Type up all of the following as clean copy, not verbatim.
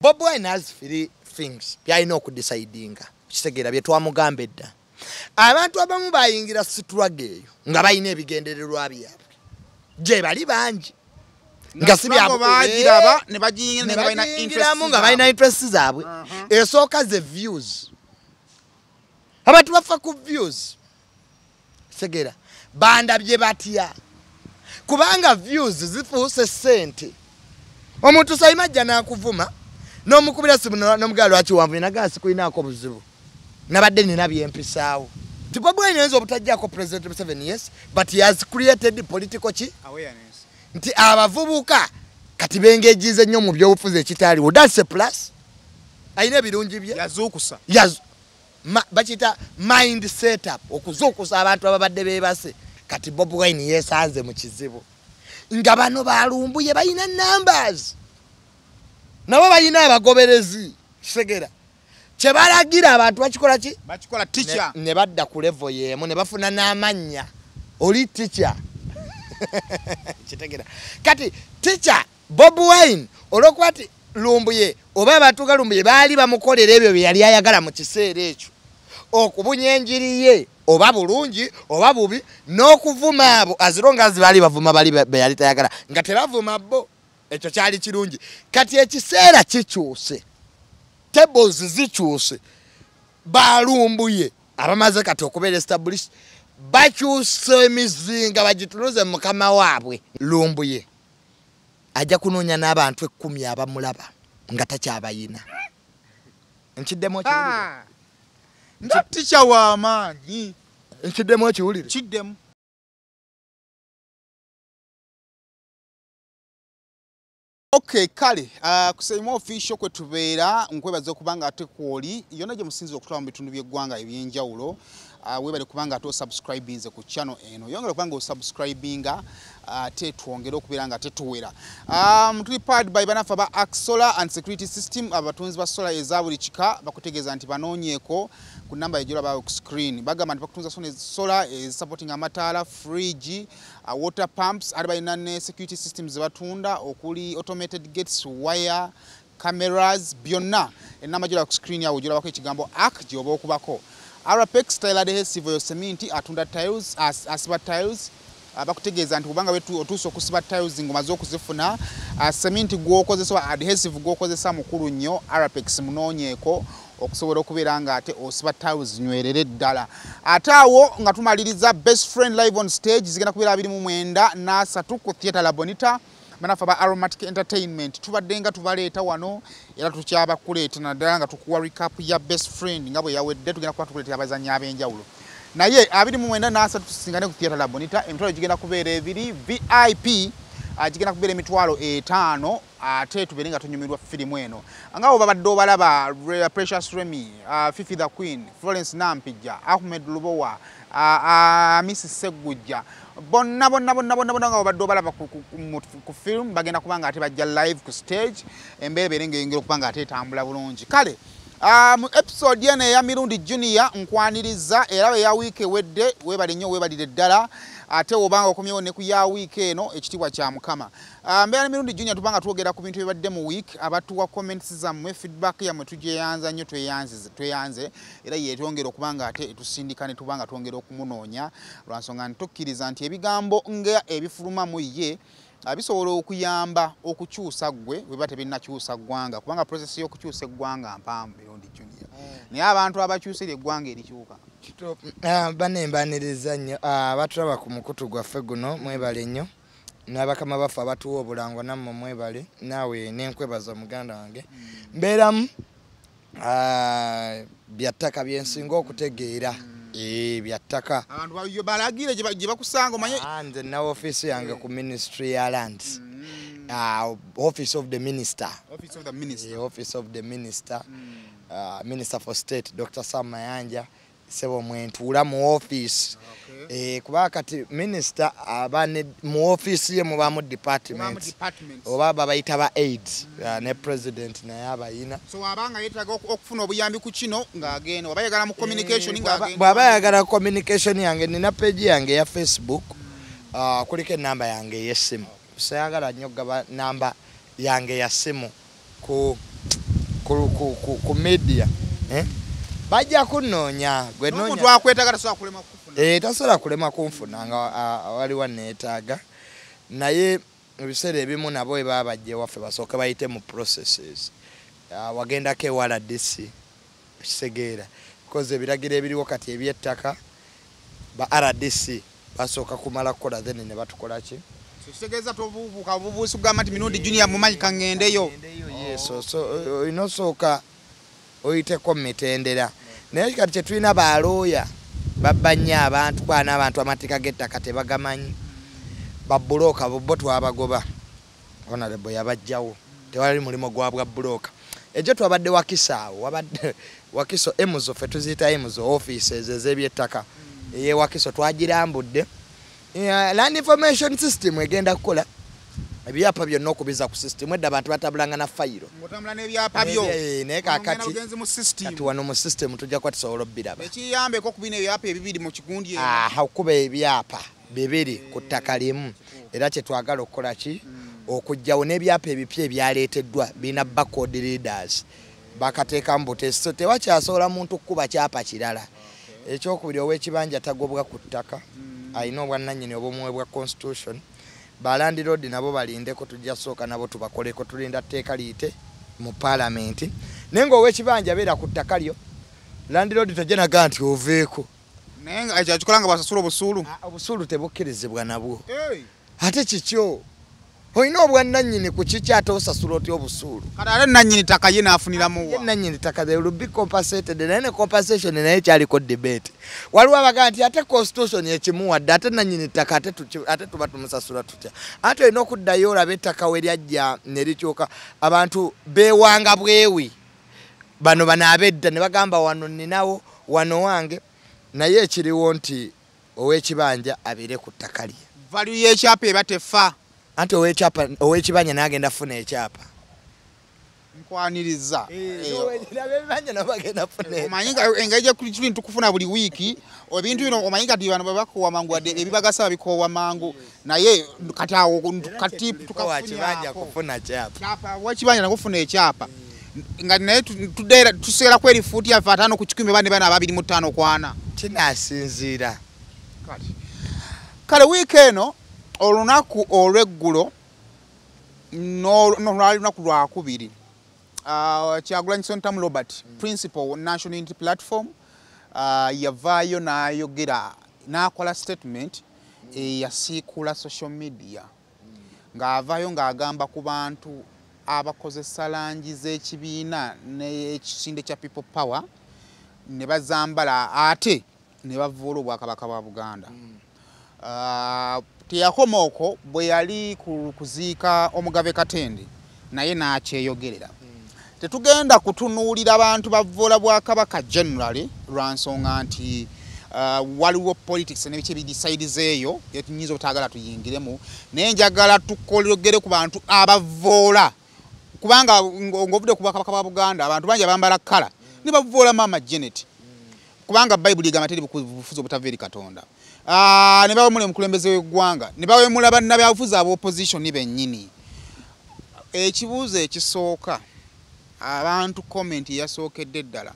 Bob Wine has three things byalina okudecidinga kitegeera bye twamugamba edda abantu abamu bayingira struggle eyo nga balina ebigendererwa byabwe je bali bangi nga si byabo bagiraba ne bagiyingira nga balina interest zaabwe esooka ze views abantu bafa ku views kitegeera bandabye batya kubanga views zifuuse sente omuntu sayimajja nakuvuma n'omukubira simu n'omugalo akiwanvu nagasi kuinaako buzibu nabadde nina byempisaawo Bob Wine yenzo obutajjako President Museveni yes but he has created political awareness nti abavubuka kati bengejize nnyo mu byobufuzi ekitaaliwo that's a plus ayina ebirungi bye yazuukusa bakita mind setup okuzuukusa abantu ababadde beebase kati Bob Wine yesanze mu kizibu nga bano balumbuye balina numbers nabo balina abagoberezi kisegera kyebalagira abantu bakikola ki bakikola teacher ne badda ku level yemu ne bafuna n'amannya oli teacher kitegera kati teacher Bob Wine olokwati lumbuye oba abatuga lumbuye baali bamukolera ebyo bye yali ayagala mu kiseera ekyo okubunya enjiri ye oba bulungi oba bubi n'okuvuma abo azironga zibali bavuma bali be yali tayagala nga tebavuma bo ekyo kyali kirungi kati ekiseera kikyuse tables zikyuse balumbuye abamaze kati okubeera established bakyuse emizinga bagitunuze mukama waabwe lumbuye ajja kunoonya n'abantu 10 abamulaba nga takyabayina nkiddemu ekiwulire nga teacher w'amaanyi nkiddemu ekiwulire kiddemu Okay, kale, kusema official kwe tubeera nkwebaza okubanga ate kwoli yonna gye musinzi okutwala mu bitundu by'eggwanga ebyenjawulo webale kubanga ate subscribinze ku channel eno yongera kubanga subscribinga ate twongera okubeera nga ate tuwera tuli powered by banafa ba Arc Solar and Security System abatunzi ba solar eza buli kika bakutegeeza nti banoonyeeko ku namba ejjola ba ku screen bagamba nti bakutunza solar supporting amataala fridge water pumps ali balina ne security systems batunda okuli automated gates wire cameras byonna enamba ejjola ku screen yawo ejjola bako ekigambo Arc gyoba okubako Arapex tile adhesive yo cement atunda tiles asiba tiles bakutegeeza nti kubanga wetu otuso okusiba tiles ngomaze okuzifuna cement gwokozesa adhesive gwokozesa mukulu nnyo Arapex munoonyeeko okusobola okubeera nga ate osiba tiles nywerere ddala ate awo nga tumaliriza best friend live on stage zigenda kubeera 29 n'asatu ku theatre La Bonita banafa ba Aromatic Entertainment tubadde nga tubaleeta wano era tukyaba kuleeta naddala nga tukuwa recap ya best friend nga bwe yawedde tugenda kuba tukuleetera abazannyi ab'enjawulo naye 29 n'asatu tusingane ku theatre La Bonita emitwalo gigenda kubeera ebiri VIP gigenda kubeera emitwalo 5 ate tubeere nga tunyumirwa firimu eno ngaabo babadde obalaba Precious Remy Fifi the Queen Florence Nampija Ahmed Lubowa Mrs Segujja bonna nga babadde obalaba ku film bagenda kubanga ate bajja live ku stage embeera engero kubanga ate etambula bulungi kale mu episode yene ya Mirundi Junior nkwaniriza era ya week ewedde webali nnyo webalire ddala ate obanga okomyewo ne ku ya week eno ekitibwa kya mukama mbeera Mirundi Junior tubanga twogera ku bintu ebibadde mu week abatuwa comments zammwe feedback yammwe tujeyanza nnyo tweyanze era yetwongera okubanga ate etusindika ne tubanga twongera okumunoonya lwansonga ntukkiriza nti ebigambo nga ebifuluma mu ye bisobola okuyamba okukyusa gwe weba tebinnakyusa ggwanga kubanga process y'okukyusa eggwanga mpamvu Mirundi Junior naye abantu abakyusira eggwanga erikyuka banembaniriza nnyo batulaba ku mukutu gwaffe guno mwebale nnyo n'abakama baffe abatuwa obulangwa nammwe mwebale naawe nenkwebaza muganda wange mbeeramu byattaka byensinga okutegeera byattaka abantu balagire gye bakusanga omanye nze na office yange ku ministry ya lands office of the minister minister for state Dr. Sam Mayanja sebo mwentuula mu office kuba kati minister abane mu office ye mubamu department oba babayita ba aids ne president naye abayina so abanga yetaga okufuna obuyambi ku kino ng'agenda oba yagala mu communication ng'agenda bwaba yagala communication yange nina page yange ya Facebook kuliko enamba yange y'essimu sayagala nnyo gaba namba yange ya simu ku ku media bajja kunoonya gwe noonya twakwetaaga tasobola kulema kufuna tasobola kulema kunfuna nga waliwo neetaaga naye ebiseera ebimu nabo bwe baba bajja ewaffe basooke bayite mu processes wagendako ewa RDC kisegeera because ebiragiro ebiriwo kati ebyettaka ba RDC basooka kumala kukola then ne batukola ki kitegeeza tobuubuuka bubuusi kugamba nti mirundi junior mumanyi kangendeyo yeso so inosooka oyiteko mitendera naye kati kyetulina balooya babba nnyo abantu kwana abantu amateeka g'ettaka tebagamanyi babbulooka bo twabagoba honorable yabajjawo tewali mulimo gwa bwa bbulooka ejo twabadde wakisaawo wabadde wakiso emuzo ffe tuziyita emuzo offices ez'ebyettaka eye wakiso twagirambudde land information system egenda kukola ebyapa byonna okubiza ku system edda abantu batabulanga na fayiro ngotambula n'ebyapa byo naye kakati kati wano mu system tujja kuba tusobola obbiraba ekiyambeko ku bino ebyapa ebibiri mu kigundi kuba ebyapa bibiri ku ttaka limu era kyetwagala okukola ki okujjawo n'ebyapa ebipya ebyaleeteddwa birina barcode readers bakateekamu butesi so tewakyasobola muntu kukuba kyapa kirala ekyokubiri ow'ekibanja tagobwa ku ttaka alina obwannannyini obumuwe bwa constitution balandi road nabo balindeko tujja sooka nabo tubakoleko tulinda tteeka liyite mu parliament naye ng'ow'ekibanja beera ku ttaka lyo land road tejenaga nti oveeko naye nga kyakikola nga basasula obusuulu obusuulu tebukkirizibwa nabwo ate kikyo olina obwannannyini ku kiki ate osasula otya obusuulu kati ate nannyini ttaka ye naafuniramu ye nannyini ttaka they will be compensated naye ne compensation naye kyaliko debate waliwo abagaa nti ate constitution ekimuwadde ate nannyini ttaka ate tuba tumusasula tutya ate olina okuddayo olaba ettaka we lyajja ne likyuka abantu beewanga bwewi bano ab'edda ne bagamba wano nninawo wano wange naye ekiriwo nti ow'ekibanja abeere ku ttaka lye value y'ekyapa eba tefa anti ow'ekibanja n'agenda funa ekyapa nkwaniriza ab'ebibanja nabo bagenda funa omanyi engeri gyetuli tukufuna buli wiiki ebintu bino omanyi kati bano bebakoowa mangu wadde ebibagasa babikoowa mangu naye kati awo kati tukakibanja kufuna kyapa ow'ekibanja nakufuna ekyapa nga naye tuseera ku erifuuti yaffe 5 ku 10 bane bana 25 kwana kinasinziira kale wiiki eno olunaku olw'eggulo nolwali lunaku lwakubiri Kyagulanyi Ssentamu Robert principal National Unity Platform yavaayo n'ayogera n'akola statement eyasiikula social media ng'avaayo ng'agamba ku bantu abakozesa langi z'ekibiina n'ekisinde kya People Power ne bazambala ate ne bavuula obwakabaka bwa Buganda. Teyakoma okwo bwe yali kuziika Omugabe Katende naye n'akyeyogerera. Tetugenda kutunuulira abantu bavuula Bwakabaka generally lwa nsonga nti waliwo politics n'ebiki ebidecidezeeyo etunyinza obutaagala tuyingiremu naye njagala tukologere ku bantu abavuula kubanga ng'ovudde ku Bwakabaka bwa Buganda abantu bangi abambala kkala ne bavuula Maama Janet kubanga Bayibuli egamba teri bufuzi obutava eri Katonda. Ne bawemula omukulembeze w'eggwanga ne bawemula bannabyabufuzi ab'opposition bennyini. Ekibuuzo ekisooka abantu comment yasookedde ddala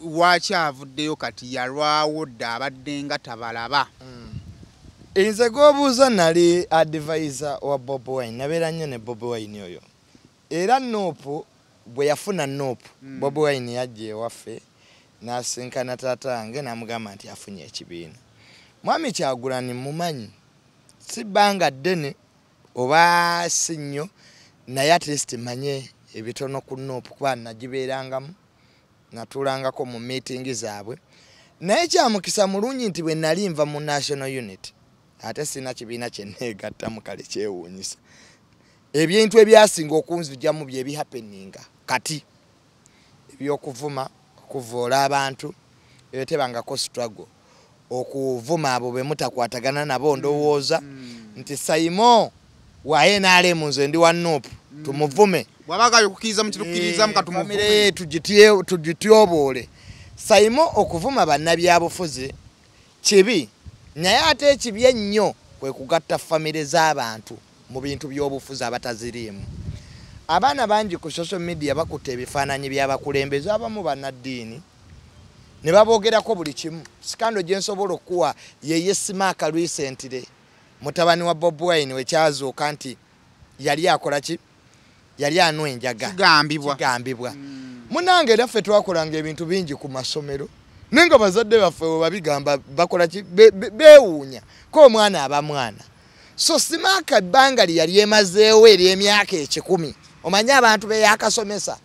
lwaki avuddeyo kati yalwawo dda abadde nga tabalaba. Nze gw'obuuza nali advisor wa Bobi Wine nabeera nnyo ne Bobi Wine oyo era Nuupu bwe yafuna Nuupu Bobi Wine yajja ewaffe n'asinkana taata wange n'amugamba nti afunye ekibiina. Mwami Kyagulanyi mumanyi si bbanga ddene oba si nnyo naye at least manye ebitono ku Nuupu kuba nagibeerangamu natuulangako mu meeting zaabwe naye kyamukisa mulungi nti bwe nali nva mu National Unity ate sina kibiina kye nneegattamu kale kyewuunyisa. Ebintu ebyasinga okunzigyamu bye bihappeninga kati ebyokuvuma okuvoola abantu ebitebangako struggle okuvuma abo be mutakwatagana nabo ndowooza nti Saimo waye n'alemu nze ndi wa Nuupu tumuvume bwabagayo okukkiriza mukirukkirizamu katumuvume tugityoboole. Saimo okuvuma bannabyabufuzi kibi naye ate ekibi ennyo kwe kugatta famire z'abantu mu bintu by'obufuzi abataziriimu. abaana bangi ku social media bakutte ebifaananyi by'abakulembeze abamu bannaddiini ne baboogerako buli kimu. Sikando gye nsobola okuwa ye Simaaka recently mutabani wa Bobi Wine wekyazuuka nti yali akola ki, yali anwa enjaga kigambibwa. Munange era ffe twakolanga ebintu bingi ku masomero naye nga bazadde baffe we babigamba bakola ki, beewuunya ko omwana aba mwana. So Simaaka ebbanga lyali emazeewo ery'emyaka 10 omanyi abantu be yakasomesa.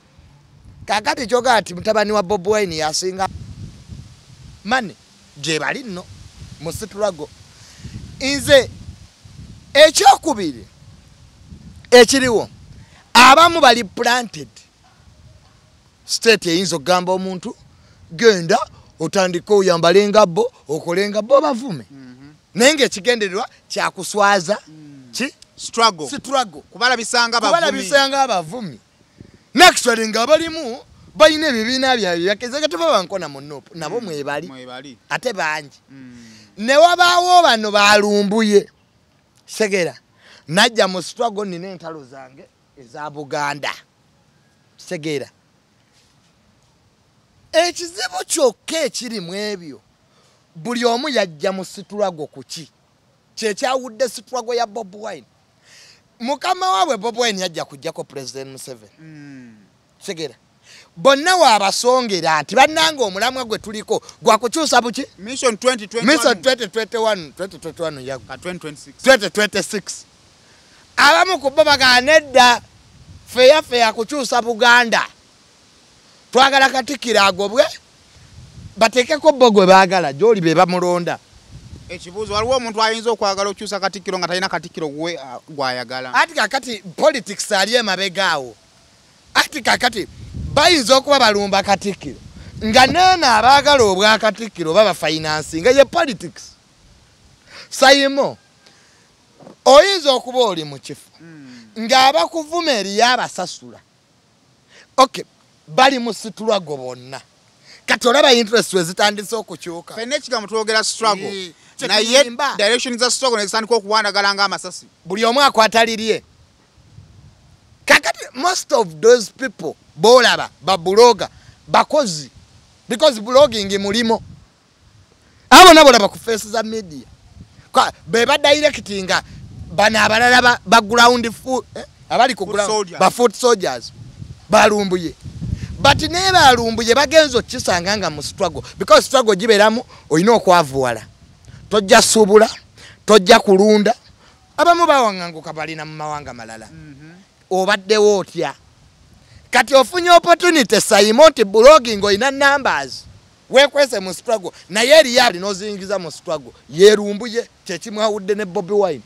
Kakati kyoga ati mutabani wa Bobi Wine yasinga mane gye bali nno mu struggle. Nze ekyokubiri ekiriwo abamu bali planted. State eyinza okugamba omuntu genda otandika oyambalenga bo okolenga bo bavume. Naye ng'ekigendererwa kyakuswaza ki struggle kubalabisanga abavumi. Next nga abalimu balina ebibiina byabwe bakeze gataba bankona munopo nabo mwebali ate bangi. Ne wabaawo bano balumbuye Segera najja mu struggle nina entalo zange eza Buganda. Segera ekizibu kyokka ekiri mu ebyo buli omu yajja mu struggle kuki kyekyawudde struggle ya Bobi Wine. Mukama waabwe Bobi Wine yajja kujjako President Museveni. Segera bonna waabasongera nti bannanga omulamwa gwe tuliko gwakukyusa buki Mission 2021 yaga 2026 abamu ku bo baganedda feya kukyusa Buganda. Twagala Katikkiro agobwe batekeko bogwe baagala gyoli be bamulonda. Ekibuuzo waliwo omuntu ayinza okwagala okyusa Katikkiro nga talina Katikkiro gwayagala. Ati kakati politics ali emabegaawo. Ati kakati bayinza okuba balumba Katikkiro nga nena abaagala obwa Katikkiro baba financing ye politics. Sayimo oyinza okuba oli mu kifo ng'abakuvuma eriyo abasasula. Okay, bali mu struggle bonna. Kati olaba interest we zitandise okukyuka. Fene ekigambo twogera struggle. Naye direction za struggle nezitandika okuwandagala ng'amasasi. Buli omu akwatalirye. Kakati most of those people bolaba babuloga bakozi because blogging mulimo. Abo nabo laba ku face za media. Kwa beba directinga bana abalala ba ground foot abali ku ground ba foot soldiers balumbuye. But ne balumbuye bagenzo kisanga nga mu struggle because struggle giberamu oyina okwavuwala. Tojja subula, tojja kulunda. Abamu bawanganguka balina mu mawanga malala. Obaddewo otya. Kati ofunye opportunity sayimoti blogging oyina numbers. Wekwese mu struggle na yeri yali nozingiza mu struggle yerumbuye kyekimwawudde ne Bobi Wine.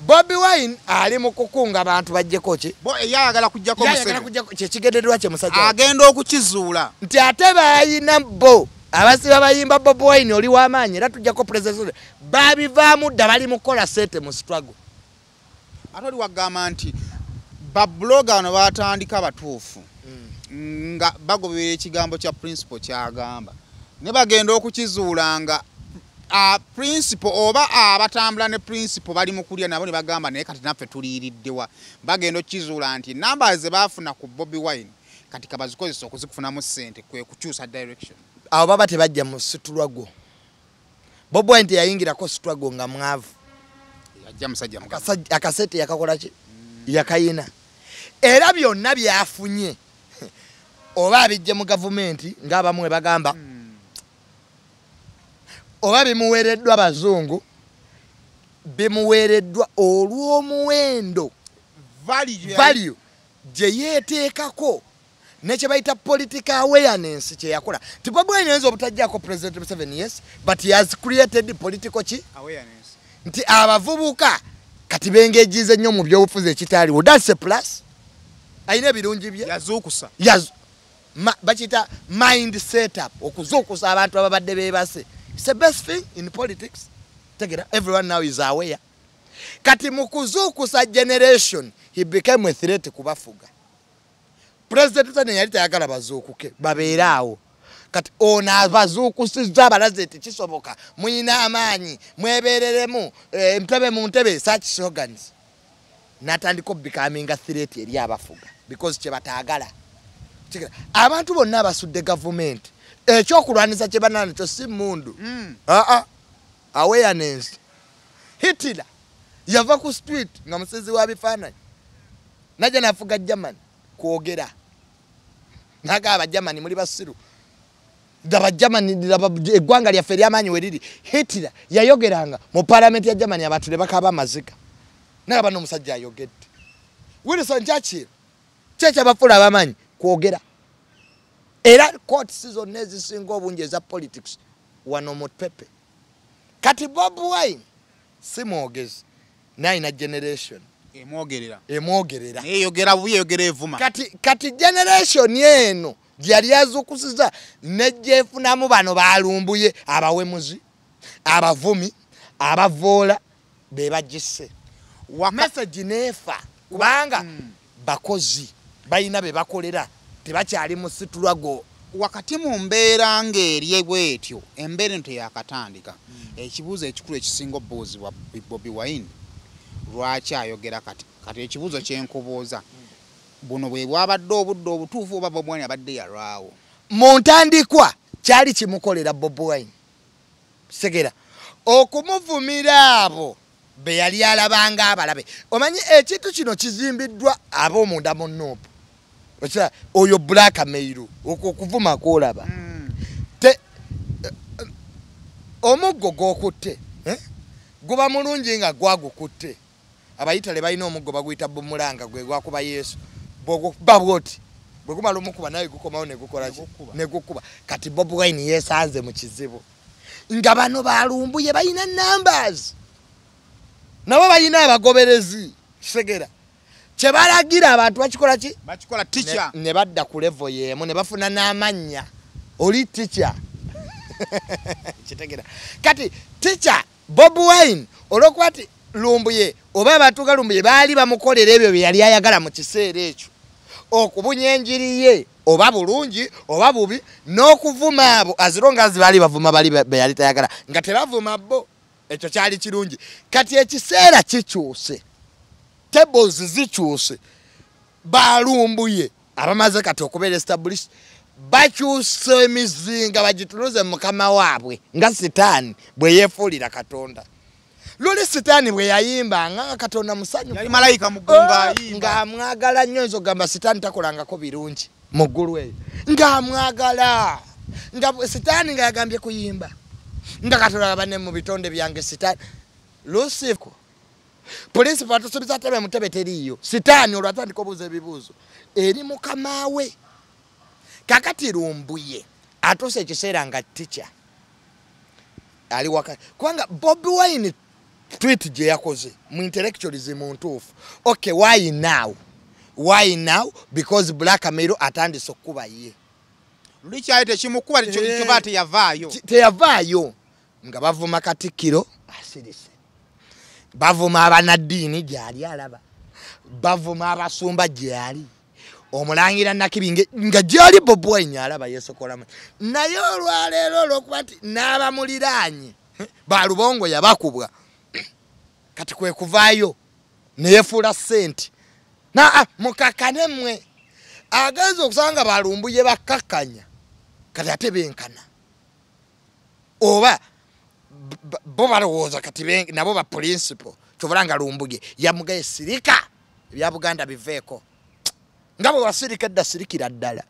Bobi Wine ali mu kukunga abantu bajjeko ki yayagala kujjako Museveni kyekigedererwa kye musajja agenda okukizuula nti ate bayina bo abasiba bayimba Bobi Wine oli w'amaanyi era tujjako president babivaamu dda bali mu kola sete mu struggle. Ate oli wagamba nti babloga bano batandika batuufu nga bagobera ekigambo kya principal kyagamba ne bagenda okukizuula nga principal oba abatambula ne principal bali mu kulya nabo ne bagamba naye kati naffe tuliiriddewa bagenda okukizuula nti namba ze baafuna ku Bobi Wine kati kabazikozesa okuzikufunamu ssente kwe kukyusa direction. Abo baba tebajja mu struggle. Bobi Wine yayingirako struggle nga mwavu yajja musajja akasete yakakola ki yakayina era byonna byafunye oba abijje mu gavumenti ng'abamu bagamba oba bimuweereddwa abazungu bimuweereddwa olw'omuwendo value gye yeeteekako nekye bayita political awareness kye yakola. Bobi Wine ayinza obutajjako President Museveni yes but he has created political awareness nti abavubuka kati bengejize nnyo mu byobufuzi ekitaaliwo. That's a plus. Ayina ebirungi bye yazuukusa bakita mind setup okuzuukusa abantu ababadde beebase. It's the best thing in politics. Take it. Everyone now is aware. Kati mukuzuukusa generation he became a threat kubafuga. President Museveni yali tayagala bazuukuke babeere awo. Kati ona bazuukusizza abalaze eti kisoboka muyina amaanyi mwebereremu ntebe mu ntebe such slogans. Natandika becoming a threat eri abafuga. because kye bataagala. Abantu bonna abasudde gavumenti ekyokulwanyisa kye banana kyo si mundu. Awareness. Hitler yava ku street nga musezi wa bifaananyi najja nafuga Germany kwogera naga Abajamani muli basiru Abajamani eggwanga lyaffe ery'amaanyi we liri. Hitler yayogeranga mu parliament ya Germany abantu ne bakaba amaziga naga bano omusajja ayogedde. Wilson Churchill kyekyabafuula abamaanyi kwogera era courts zonna ezisinga obungi eza politics wano mu Pepe. Kati Bob Wine si mwogezi naina generation emwogerera eyogera buye yogera evuma. Kati generation yeno gyali azukusiza nejjefunamu bano balumbuye abawemuzi abavumi abavoola be bagisse message nefa kubanga bakozi bayina be bakolera tebakyali mu situlwago. Wakati mu mbeera ng'eri bwetyo embeera ento yakatandika ekibuuzo ekikulu ekisinga obbuuzibwa Bobi Wine lwaki ayogera kati ekibuuzo kyenkubuuza buno bwe bwabadde obudde obutuufu oba Bobi Wine abadde yalwawo mu ntandikwa kyali kimukolera Bobi Wine segera okumuvumira abo be yali alabanga abalabe. Omanyi ekintu kino kizimbiddwa ab'omunda mu Nuupu oyo blackmail okuvuma kolaba omuggo gokutte guba mulungi nga gwagukutte. Abayitale balina omuggo baguyita Bumulanga gwe gwakuba Yesu babwoti bwe gumala omukuba nawe gukomawo ne gukuba. Kati Bobi Wine yesanze mu kizibu nga bano balumbuye balina numbers nabo balina abagoberezi segera kyebalagira abantu bakikola ki bakikola teacher ne badda ku level yemu ne bafuna n'amannya oli teacher kitegera. Kati teacher Bobi Wine olwokwati lumbuye oba abatuuka lumbuye baali bamukolera ebyo bye yali ayagala mu kiseera ekyo okubunya enjiri ye oba bulungi oba bubi n'okuvuma abo azironga baali bavuma bali be yali tayagala nga tebavuma bo ekyo kyali kirungi. Kati ekiseera kikyuse tables zikyuse balumbuye abamaze kati okubeera established bakyuse emizinga bagitunuze mukama waabwe nga sitaani bwe yeefuulira Katonda. Luli sitaani bwe yayimba nga Katonda musanyu yali malayika mugonga ayimba nga amwagala nnyo nzo gamba sitaani takolangako birungi mu ggulu eyo nga amwagala nga sitaani nga yagambye kuyimba nga Katonda abane mu bitonde byange sitaani Lucifer polisi patusubiza tebe mutebe teriyo sitaani olwatandika obuuza ebibuuzo eri mukama we. Kakati lumbuye atuse ekiseera nga teacher ali waka kubanga Bobi Wine tweet gye yakoze mu intellectualism ntuufu. Okay, why now because blackmail atandise okuba ye lulikyali tekimukuba kiba teyavaayo nga bavuma Katikkiro asirise bavuma abanaddiini gyali alaba bavuma abasumba gyali omulangira Nakibinge nga gyali Bobi Wine alaba yesokolama naye olwaleero olwokuba nti n'abamuliraanye balubongo yabakubwa kati kwe kuvaayo neyefuula ssente mukakane mmwe agenza okusanga balumbuye bakkakanya kati ate benkana oba bo balowooza kati nabo ba principal kyobulanga lumbuye yamugaye sirika ebya Buganda biveeko nga bwe wasirika edda sirikira ddala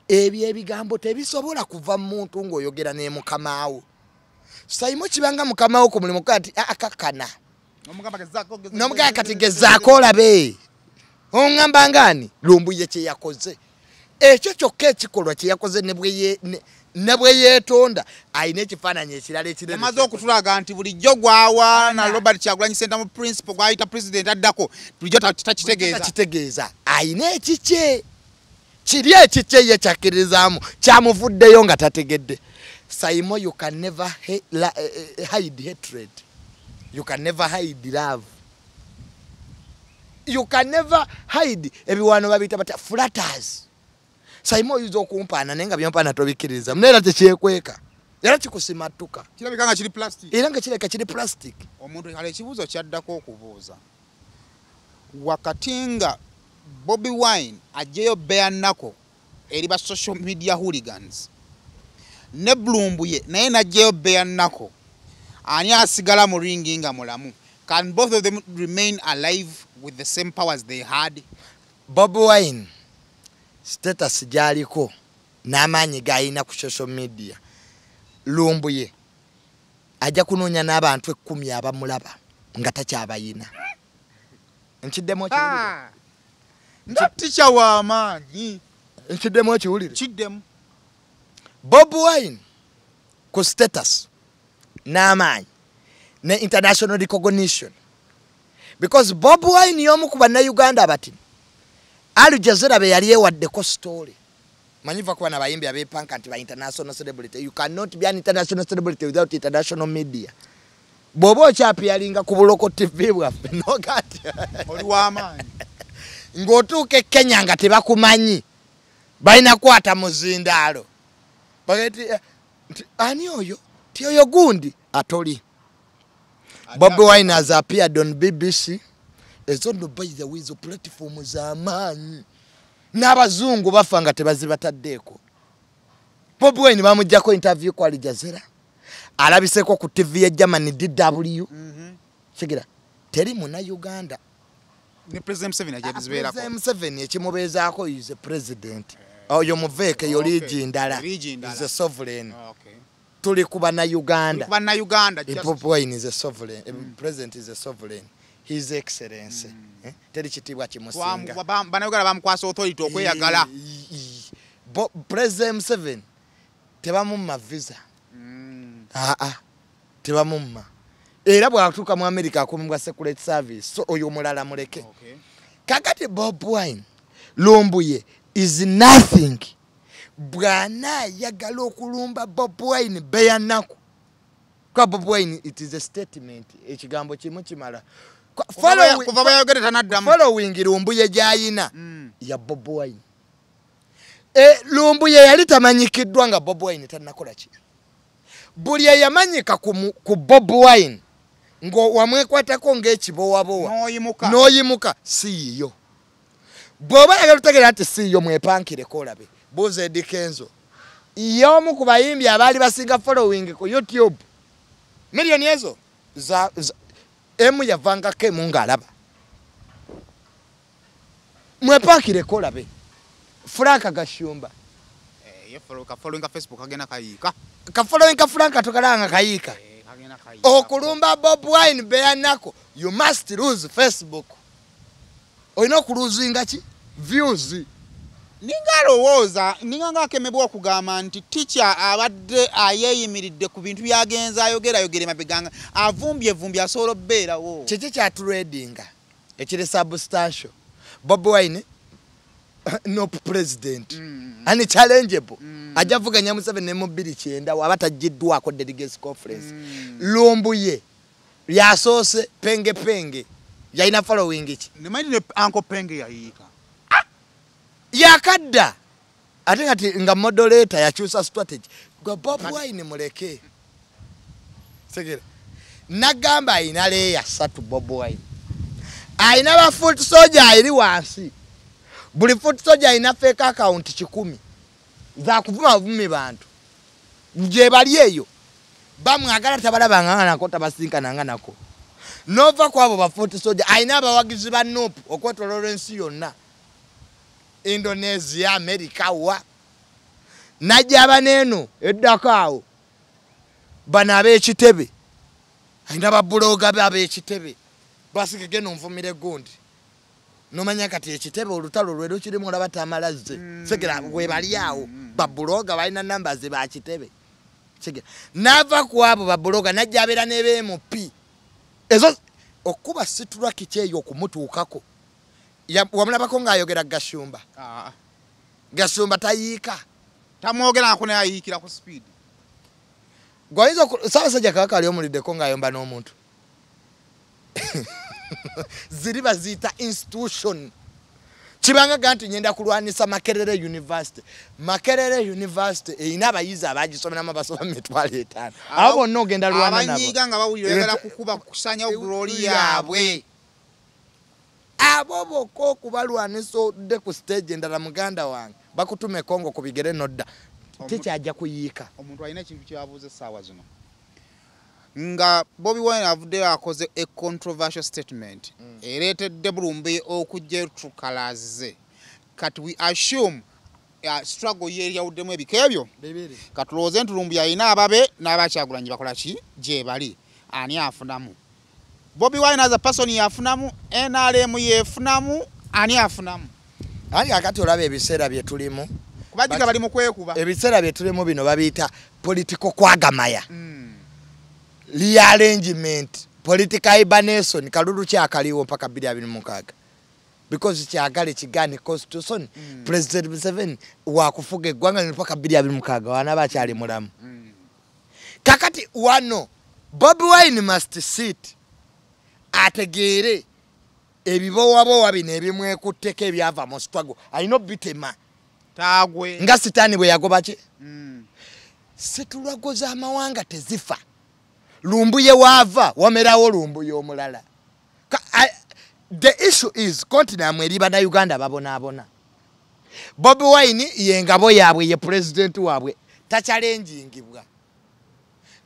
ebyo ebigambo tebisobola kuva mu muntu ng'oyogera ne mukamaawo saimo kibanga mukamaawo ku mulimu kati akakkana n'omugamba kati gezaako olabe oŋŋamba ngani lumbuye kye yakoze ekyo kyokka ekikolwa kye yakoze ne bwe yeetonda ayina ekifaananyi ekirala ekirala amaze okutulaga nti bulijjo gwawa na Robert Kyagulanyi Ssentamu principal gwayita president addako bulijjo takitegeeza ayina ekikye kiri ekikye ye kyakkirizaamu kyamuvuddeyo nga tategedde. Saimo, you can never hide hatred. You can never hide love. You can never hide ebiwano babita bata flatters. Saimo yuzo kumpana nenga byompana tobikkiriza. Mnera tekyekweka. Era kikusimatuka. Kirabika nga kiri plastic. Era nga kireka kiri plastic. Omuntu kale ekibuuzo kyaddako okubuuza. Wakati nga Bobi Wine ajeyo bare knuckle eri ba social media hooligans ne Blumbuye naye najeyo bare knuckle ani asigala mu ringi nga mulamu. Can both of them remain alive with the same powers they had? Bobi Wine status jaliko n'amaanyi gayina ku social media. Lumbuye ajja kunoonya n'abantu 10 abamulaba nga takyabayina. Nkiddemu kiwulire. Teacher wa amaanyi. Nkiddemu kiwulire. Kiddemu. Bobi Wine ku status n'amaanyi ne international recognition. Because Bobi Wine y'omu ku bannayuganda abati Al Jazeera be yali ewaddeko story. Manyiva kuba na bayimbi abepanka nti ba international celebrity. You cannot be an international celebrity without international media. Bobo okyapiyalinga ku buloko TV bwaffe nogati. Oli w'amaanyi. Ng'otuuka Kenya nga tebakumanyi. Balina kwata muzindaalo. Bagati ani oyo? Ti oyo gundi atoli. Bobi Wine has appeared on BBC. Ezo ndo by the way zo platform z'amaanyi. N'abazungu bafanga tebazibataddeeko. Bobi Wine bamujjako interview ku Al Jazeera. Alabiseko ku TV ya Germany DW. Kigira teri muna Uganda. Ni President Museveni ajabizibeerako. President Museveni ekimubeezaako is a president. Oyo muveeke yoligi ndala. Is a sovereign. Okay. Tuli kuba na Uganda. Kuba na Uganda. Bobi Wine is a sovereign. President is a sovereign. His Excellency. Teri kitibwa kimusinga. Banayuganda bamukwasa authority okweyagala. President Museveni tebamumma visa. Tebamumma. Era bw'atuuka mu America akumibwa Secret Service. So oyo mulala muleke. Okay. Kakati Bobi Wine Lumbuye is nothing. Bwana yagala okulumba Bobi Wine bare knuckle. Kwa Bobi Wine it is a statement. Ekigambo kimu kimala. Following Lumbuye gyayina ya Bobi Wine. Lumbuye yali tamanyikiddwa nga Bobi Wine tannakola ki. Buli yamanyika ku Bobi Wine ngo wamwekwatako ng'ekibowabowa n'oyimuka si yo. Bw'oba yagala otegeera nti si yo mwepankireko olabe. Buuza Eddie Kenzo y'omu ku bayimbi abaali basinga following ku YouTube. Millioni ezo emu yavangako emu ng'alaba. Mwepankireko olabe. Frank Gashumba. Following Facebook agenda kayiika. Following Frank atokalanga kayiika. Okulumba Bobi Wine bare knuckle. You must lose Facebook. Oyina okuluzinga ki? Views. Ningalowooza ninga akemebwa okugamba nti teacher abadde ayeyimiridde ku bintu byagenza ayogera mabeganga avumbye asobola obbeerawo. Kiki kyaturedinga ekiri substantial. Bobi Wine no president. And challengeable. Ajavuganya Museveni mu 2009 wabatajiddwako delegates conference. Lumbuye yasoose penge yalina following ki. Nimanyi ne Uncle Penge yayiika. Yakadda. Ate kati nga moderator yakyusa strategy. Gwa Bobi Wine muleke. Segera. Nagamba ayina leya 3 Bobi Wine. Ayina ba foot soldier eri wansi. Buli foot soldier ina fake account 10 za kuvuma vumi bantu nje bali eyo bamwagala tabalaba ngana ko tabasinkana nganako nova kwabo ba foot soldier aina abawagizi ba nope okwetolora ensi yonna Indonesia America wa najaba neno eddakaawo bana ab'ekitebe aina ba bloga ab'ekitebe basikege nonvumire gundi nomanya kati ekitebe olutalo lwero kirimu olabata amalaze segera gwe bali awo babuloga balina numbers ba kitebe segera nava kwabo babuloga najjabera nebe MP ezo okuba situlwa kicheyo kumutuukako wamulabako ng'ayogera Gashumba. Gashumba tayiika tamwogera ako naye ayiikira ku speed. Gwaizo Ssaabasajja Kabaka ali omuliddeko ng'ayomba n'omuntu. Ziri baziyita institution. Kibanga ganti nyenda kulwanisa Makerere University. Makerere University eyina abayizi abagisomeramu abasoma 5,000. Abo bonna ogenda lwana nabo. Abanyiga nga bawulira yagala kukuba kusanya glory yaabwe. abo bokko okubalwanisa odde ku stage endala muganda wange bakutume Kongo ku bigere nodda tekyajja kuyiika. Omuntu alina ekintu kyabuuza essaawa zino nga Bobi Wine avudde akoze a controversial statement ereetedde Bulumbi okujja tukalaze kati we assume struggle ye yawuddemu ebika ebyo katulowooze nti Lumumba alina ababe n'abakyagulanyi bakola ki gye bali ani afunamu Bobi Wine as a person yafunamu NRM yefunamu ani afunamu ani akati olaba ebiseera bye tulimu kubajiga bali mu kwekuba ebiseera bye tulimu bino babiyita political kwagamaya rearrangement political hibernation kalulu kyakaliwo mpaka 2026 because kyagale kigane constitution President Museveni wakufuga eggwanga mpaka 2026 wana bakyali mulamu kakati wano Bobi Wine must sit ategeere ebibowabowa bino ebimwekutteko ebyava mu struggle alina bitema tagwe nga sitaani bwe yagoba ki situlwagoza amawanga tezifa Lumbuye wava wamerawo Lumbuye omulala the issue is continent eriba na Uganda babona Bobi Wine yengabo yabwe ye president wabwe tachalengingibwa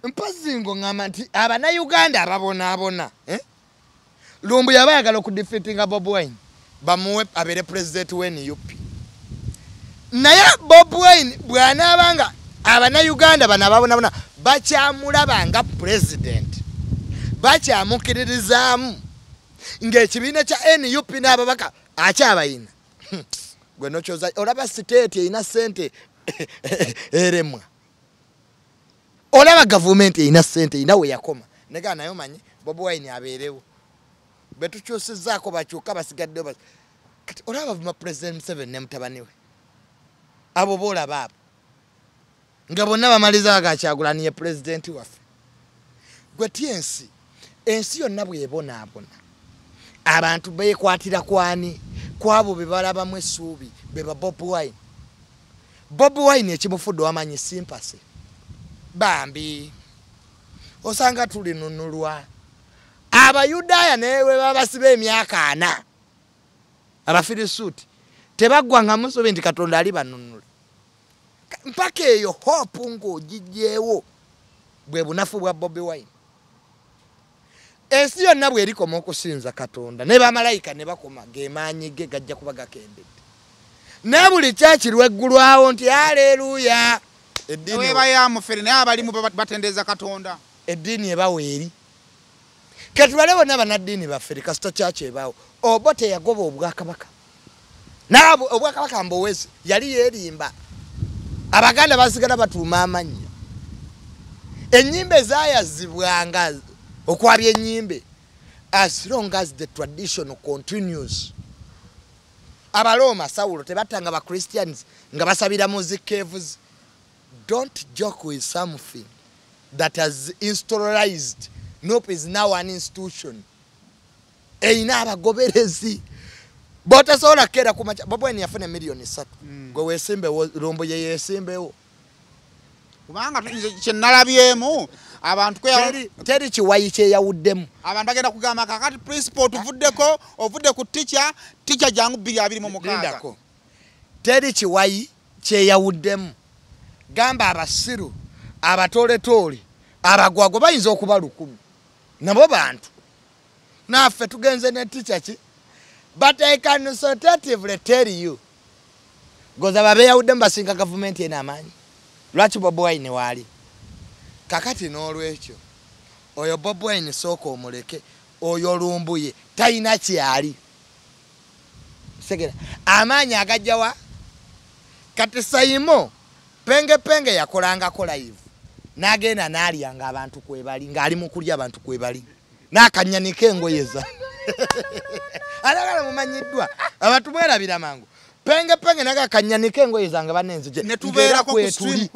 mpazingo ngama nti abana Uganda babona Lumbuye abayagala okudefeatinga Bobi Wine bamuwe abere president weni UP naye Bobi Wine bwana abanga abana Uganda bana babona bakyamulaba nga president bakyamukiririzaamu ng'ekibiina kya NUP n'ababaka akyabayina gwe nokyoza olaba state eyina sente eremwa olaba government eyina sente eyina we yakoma nega nayo manyi Bobi Wine abeerewo betukyusizaako bakyuka basigaddewo kati olaba vuma president Museveni ne mutabani we abo boolaba abo nga bonna bamaliza agakyagulani ye president waffe gwe TNC ensi yonna bwebonaabona abantu beekwatira kwani kwabo bebalabamu essuubi beba Bobi Wine. Bobi Wine ekimufudde wamanyi sympathy bambi osanga tuli nunulwa abayudaaya newe babasiba emyaka 4 abafirisuuti tebaggwanga musobe nti Katonda ali banunula mpaka eyo hope ng'ogijjeewo bwe bunafu bwa Bobi Wine. Ensi yonna bwerikoma okusinza Katonda ne bamalayika ne bakoma gemaanyi ge gajja kuba gakendedde ne buli kyakirwa eggulwawo nti haleluya eddiini eba yamufere naye abalimu batendeza Katonda eddiini ebawo eri ketubale bonna bannaddiini baffe kasita kyaki ebawo obo teyagoba obwakabaka naabo obwakabaka Mbowezi yali yeerimba Abaganda basigala batuuma amannya ennyimba ezayazibwanga okwabya ennyimbe as long as the tradition continues. Abaloma Saulo tebatanga ba Christians nga basabira music caves. Don't joke with something that has instaurized. Nope is now an institution. Eina abagoberezi bota sola kera kumacha Bobi Wine yafuna milioni 3 gwe wesimbe Lumbo ye yesimbewo kubanga kyenalabyemu abantu teri kiwayi kye yawuddemu abantu bagenda kugamba kakati principal tuvuddeko ovudde ku teacher jangu 226 teri kiwayi kye yawuddemu gamba abasiru abatole abagwago bayinza okuba 100 nabo bantu naffe tugenze ne teacher ki but I can authoritatively tell you goza babe yawuddemu basinga government ena amanyi lwaki Bobi Wine wali kakati n'olwekyo oyo Bobi Wine sooka omuleke oyo Lumbuye talina kyali segera amaanyi agajjawa kati Saimo penge yakolangako live n'agenda n'alyanga abantu kwebali ng'ali mu kulya abantu kwebali n'akanyaniko engoyeza alagala mumanyiddwa abantu bwerabira mangu penge naga kanyaniko engoyeza nga banenzije netubeerako kwetuli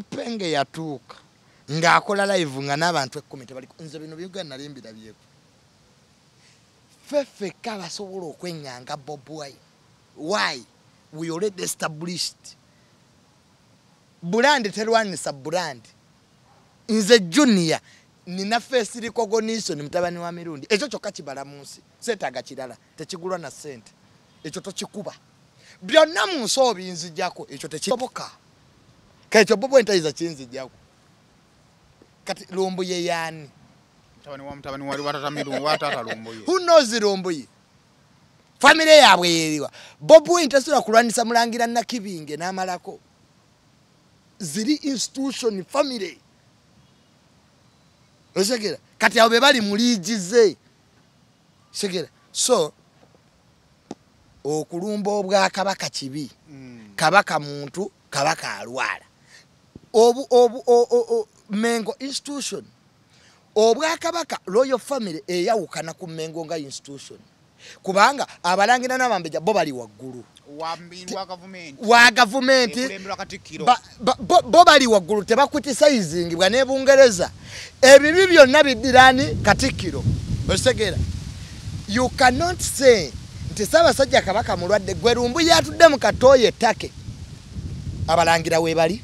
penge yatuuka ng'akola live nga n'abantu 10 tebali nze bino byogana nalimbira byeko fefe kala sobola okwenyanga Bobi Wine. Why? We already established brand terwanisa brand nze junior nina face recognition mutabani wa mirundi ekyo kyokka kibala mu nsi seetaaga kirala tekigulwa na ssente ekyo tokikuba byonna mu nsi obinzijjako ekyo tekisoboka kaekyo Bobi Wine tayiza kinzijjako kati Lumbuye yaani mutabani wali watata Lumbuye who knows Lumbuye family yaabwe yeriwa Bobi Wine tasobola kulwanisa mulangira Nakibinge n'amalako ziri institution family osegera kati abo bali muligize segera so okulumba obwa kabaka kibi kabaka muntu kabaka alwala Mengo institution obwa kabaka royal family eyawukana ku Mengo nga institution kubanga abalangira n'abambeja bo bali waggulu wa government bo bali waggulu tebakutisizing bwa ne Bungereza ebibi byonna bidirani Katikkiro osegera you cannot say nti Ssaabasajja Kabaka mulwadde gwe Lumbuye atudde mu Katoye Take abalangira we bali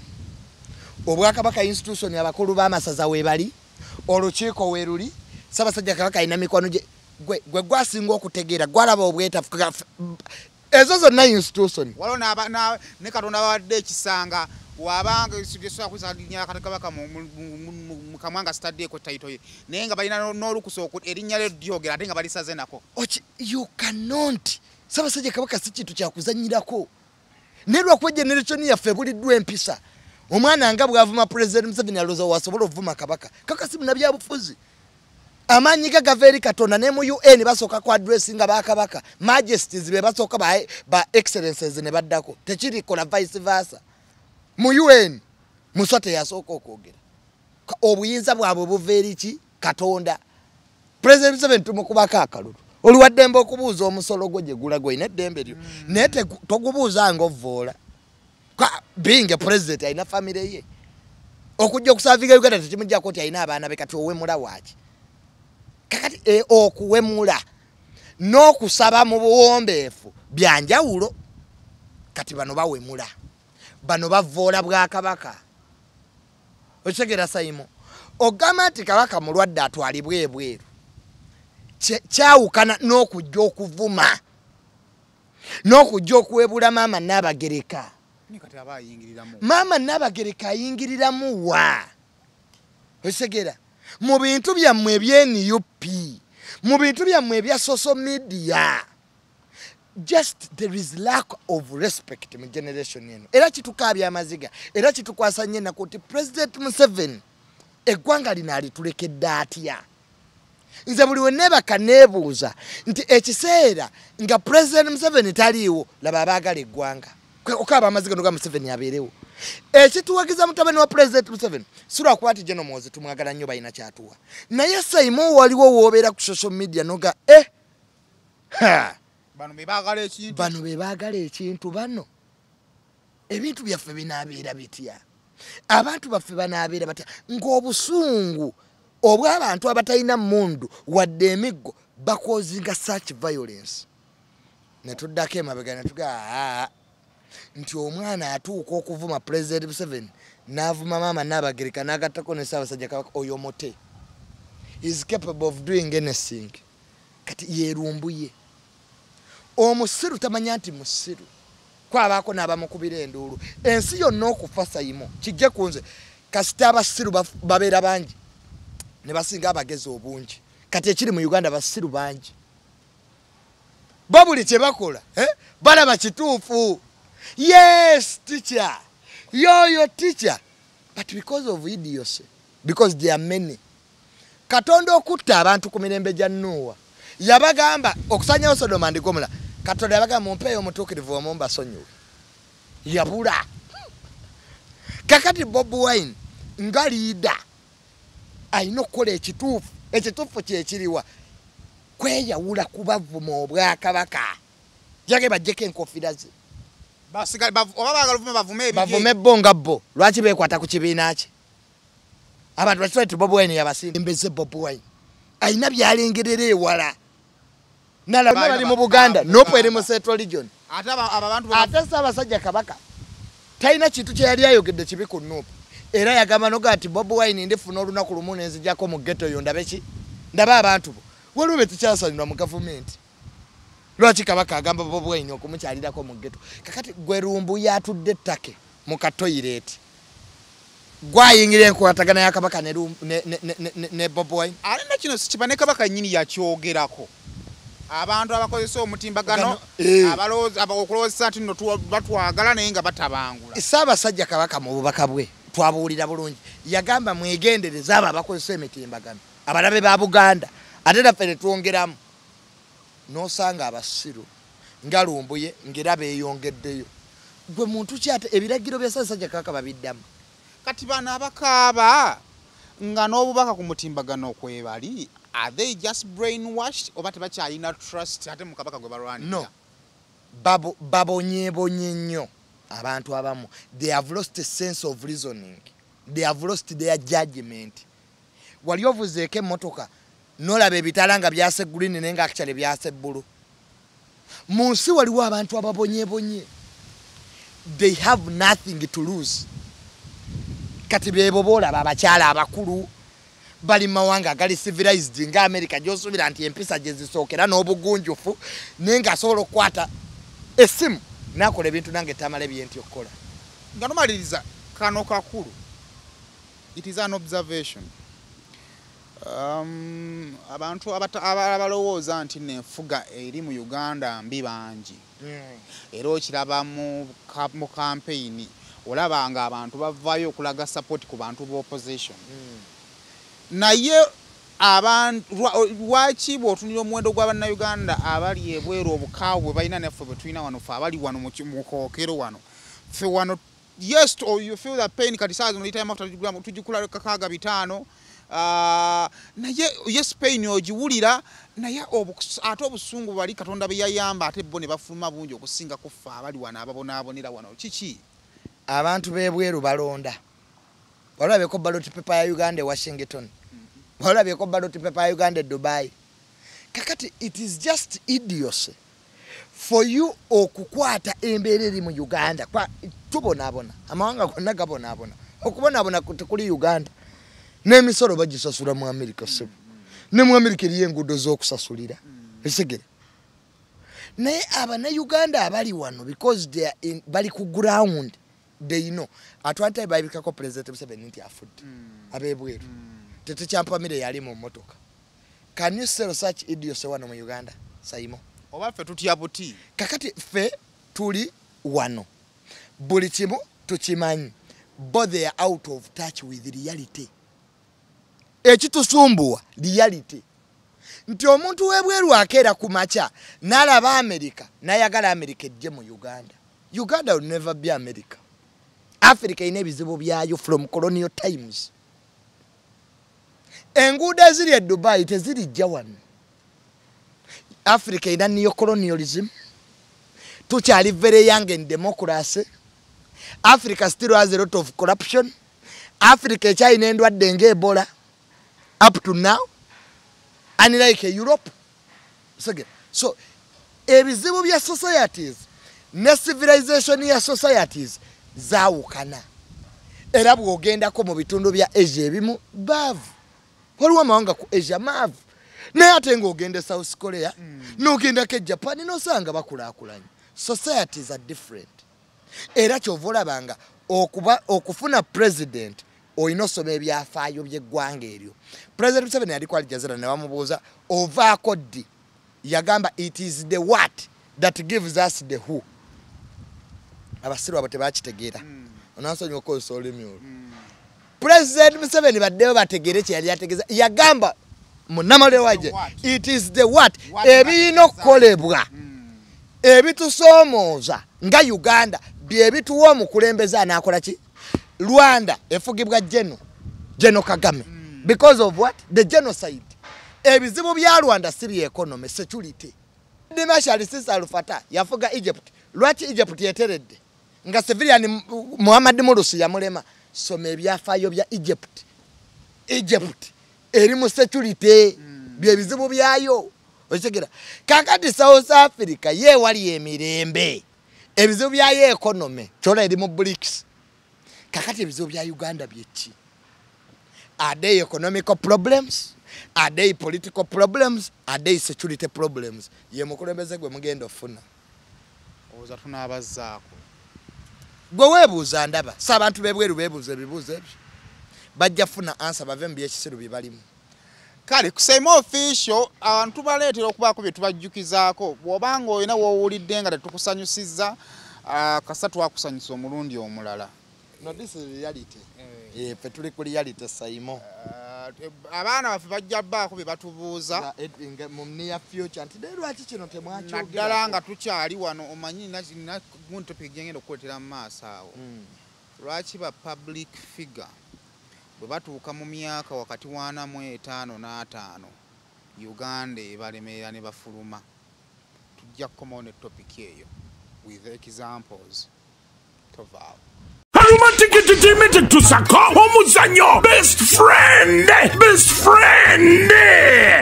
obwa kabaka institution abakulu b'amasaza we bali olukiiko we luli Ssaabasajja Kabaka alina mikono gwe gwasinga okutegeera gwalaba obwetafu ezo zonna institution walo ne Katonda bawadde ekisanga wabanga isuggeswa kuzalinya Kabaka mu Kamwanga stade ko title ye naye nga balina n'olukuso erinnya lyo dyogera ate nga balisaze nako you cannot Ssaabasajja Kabaka si kintu kya kuzanyirako nerwa kwa generation yaffe buliddwa empisa omwana nga bwavuma president Museveni aloza wasobola ovuma kabaka kaka si munabya bufuzi amanyi ga gaveri Katonda ne mu UN basoka ku addressinga ba kabaka majesties be basoka ba excellences ne baddako tekiri kola vice versa mu UN musote yasoka okwogera obuyinza bwabwe buveeri ki Katonda president Museveni tumukubaka akalulu oli waddembe okubuuza omusolo gwe gula gwe ine dembe lyo nete togubuuza ngovoola being a president aina family ye okujja okusaviga Uganda tekimujja koti aina abaana be kati owemula waaki kakati okuwemula n'okusaba mu buwombeefu byanjawulo kati bano bawemula bano bavoola bwa kabaka okitegeera Saimo ogamba nti kabaka mulwadde atwalibwe ebweru kyawukana n'okujja okuvuma n'okujja okuwebula maama Nnabagereka maama Nnabagereka ayingiriramu wa osegera mu bintu byammwe eby'NUP mu bintu byammwe ebya social media just there is lack of respect mu generation eno era kitukaabya amaziga era kitukwasa nnyo nakuti President Museveni eggwanga lino alitulekedde atya nze buli wennebaka neebuuza nti ekiseera nga President Museveni taliiwo laba abaagala eggwanga okaaba amaziga noga Museveni abeerewo ekituwagiza mutabani wa President Museveni sura kwati General Muhoozi tumwagala nnyo balina kyatuwa naye Saimo waliwo woobeera ku social media noga bano bebaagala ekintu bano ebintu byaffe binaabeera bitya abantu baffe banaabeera batya ng'obusungu obw'abantu abatalina mundu wadde emiggo bakozinga such violence netuddako emabega netuga nti omwana atuuka okuvuma President Museveni n'avuma maama Nnabagereka n'agattako ne Ssaabasajja Kabaka oyo mote is capable of doing anything kati ye Lumbuye omusiru tamanya nti musiru kwabaako n'abamukubira enduulu ensi yonna okufa Saimo kijje kunze kasita abasiru babeera bangi ne basinga abagezi obungi kati ekiri mu Uganda basiru bangi babuli kye bakola balaba kituufu yes teacher yoyo teacher but because of idiocy because there are many Katonda okutta abantu ku mirembe gya Nuuwa yabagamba okusanyawo Sodoma and Gomora Katonda yabagamba mumpeeyo omutuukirivu omumba sonyiwe yabula kakati Bobi Wine nga leader alina okukola ekituufu kyekiriwa kweyawula kubavuma obwakabaka jage bajjeko enkofiira ze bavume bo nga bo lwaki beekwata ku kibiina kye abantu bakitwale ti Bobi Wine yabasimbeze Bobi Wine alina byalengerera ewala nalaba bali mu Buganda nopo eri mu Central Region ate Ssaabasajja Kabaka talina kintu kye yali ayogedde kibi ku Nuupu era yagamba noga ati Bobi Wine ndifuna olunaku lumu nenzijako mu ghetto yo ndabeki ndaba abantu bo waliwo betukyasalirwa mu government lwaki kabaka agamba Bobi Wine okumukyalirako mu ghetto kakati gwe Lumbu yatudde ttake mu katoyireti gwayingira enkwatagana ya kabaka ne Bobi Wine alina kino sikiba ne kabaka nnyini yakyogerako abantu abakozesa omutimbagano abakulowesa nti nno batwagala naye nga batabangula Ssaabasajja kabaka mu bubaka bwe twabuwulira bulungi yagamba mwegendereza abo abakozesa emitimbagano abalabe ba Buganda ate naffe ne twongeramu n'osanga abasiru nga Lumbuye ngera beeyongeddeyo gwe muntu ki ate ebiragiro bya Ssaabasajja kabaka babiddamu kati bano abakaaba nga n'obubaka ku mutimbagano kwebali are they just brainwashed oba tebakyalina trust ate mu kabaka gwe balwanira no babonyebonye nnyo abantu abamu they have lost a sense of reasoning they have lost their judgment wali ovuzeeko emmotoka n'olaba ebitala nga byase green naye nga actually byase bbulu mu nsi waliwo abantu ababonyebonye they have nothing to lose kati bebo boolaba abakyala abakulu bali mawanga gali civilized nga America gyosubira nti empisa gye zisookera n'obugunjufu naye nga asobola okukwata essimu nakola ebintu nange tamala byenti okukola nga nomaliriza kano kakulu it is an observation abantu abalowooza nti nenfuga eri mu Uganda mbi bangi era okiraba mu campaign olaba nga abantu bavaayo okulaga support ku bantu b'opposition naye lwaki bw'otunira omuwendo gw'Abannayuganda abali ebweru obukaawu bwe balina naffe bwe tulina wano ffe abali wano mu kookero wano ffe wano yes you feel that pain kati saa zino lita y'amafuta tugikula 650 naye yes pain ogiwulira naye ate obusungu bali Katonda bye yayamba ate bo ne bafuluma bungi okusinga ku ffe abali wano ababonaabonera wano kiki abantu b'ebweru balonda walabeko ballot paper ya Uganda Washington walabeko ballot paper ya Uganda Dubai kakati it is just idiocy for you okukwata embeera eri mu Uganda kwa tubonaabona amawanga gonna gabonaabona okubonaabona kuli Uganda n'emisolo bagisasula mu America sebo ne mu America eriyo enguudo z'okusasulira esigere naye Abannayuganda abali wano because they are bali ku ground they know atwanta bayibikako President Museveni nti afudde abebweru tetuchampamire yali mu motoka can you sell such idiocy wano mu Uganda Saimo oba ffe tutya buti kakati ffe tuli wano buli kimu tukimanyi but they are out of touch with reality ekitusumbuwa reality nti omuntu webweru akeera ku macha n'alaba America n'ayagala America ejje mu Uganda will never be America Africa ine ebizibu byayo from colonial times enguudo eziri e Dubai tezirijja wano Africa ina neo-colonialism tukyali very young in democracy Africa still has a lot of corruption Africa ekyalina endwadde ng'Ebola up to now unlike Europe so ebizibu bya societies ne civilization ya societies zaawukana era bw'ogendako mu bitundu bya Asia ebimu baavu waliwo amawanga ku Asia maavu naye ate ng'ogenda South Korea n'ogendako e Japan n'osanga bakulaakulanye societies are different era kyova olabanga okufuna president olina osoma ebyafaayo by'eggwanga eryo President Museveni yali ku Al Jazeera ne bamubuuza ovaako ddi yagamba it is the what that gives us the who abasiru abo tebakitegeera onansonyiwa okozesa olulimi olwo President Museveni baddeyo bategeere kye yali ategeeza yagamba munnamale waje it is the what ebiyina okukolebwa ebitusoomooza nga Uganda bye bituwa omukulembeze anaakola ki Rwanda efugibwa General Kagame because of what the genocide ebizibu bya Rwanda si bya economy security Marshal Sisi Alufata yafuga Egypt lwaki Egypt yeteredde nga civilian Muhammad Mursi yamulema soma ebyafaayo bya Egypt eri mu security bye bizibu byayo okitegera kakati South Africa ye wali emirembe ebizibu byayo economy chola eri mu BRICS kakati ebizibu bya Uganda byeki? Are they economical problems? Are they political problems? Are they security problems? Ye mukulembeze gwe mugenda ofuna. Oza tunabazzaako. Gwe weebuuza ndaba. Si abantu bebweru beebuuza ebibuuzo ebyo. Bajja funa answer bave mu byekisiru bye balimu. Kale kusema official abantu baleetera okubaako bye tubajjukizaako bw'obanga olina w'owulidde nga tetukusanyusizza kasatu wakusanyusa omulundi omulala. No, this is reality. Fe tuli ku reality Saimo. Abaana baffe bajja bbaako bye batubuuza mu near future nti lwaki kino temwakyogera. Naddala nga tukyali wano omanyi na topic gyengenda okukwetera mu maaso awo. Lwaki ba public figure bwe batuuka mu myaka wakati wa 45 n'ataano Uganda ebalemerera ne bafuluma. Tujja kukomawo ne topic eyo with examples. Tovaawo. Romantic entertainment tusaka omuzanyo best friend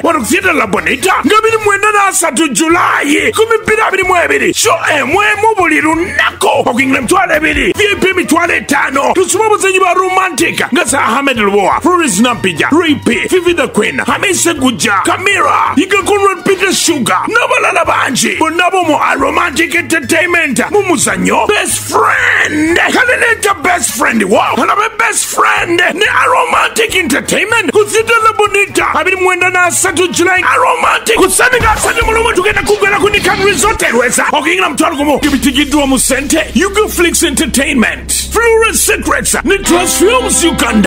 warufieda la bonita ngabiri mwenda na 3 Julai 2022 show emwemu buli lunako okingile mtwale 2 VIP mitwale 5 tusuma buzanyi ba romantic ngasa Ahmed Lwoa Floris Nampija Ripi Fifi the Queen Hamisa Guja Kamira Iga Conrad Peter Sugar nabalala banji bonabo mu romantic entertainment mumuzanyo best friend kaneleta best friend wow and I'm a best friend ne Aromantic Entertainment kuzita la bonita abiri mwenda na 3 July Aromantic kusaniga sanye mulomo tugenda kugala ku Nikan Resort Elweza okingina mtwalo gumo kibitigidwa mu sente Yugo Flix Entertainment Flores Secrets ne Trust Films Uganda.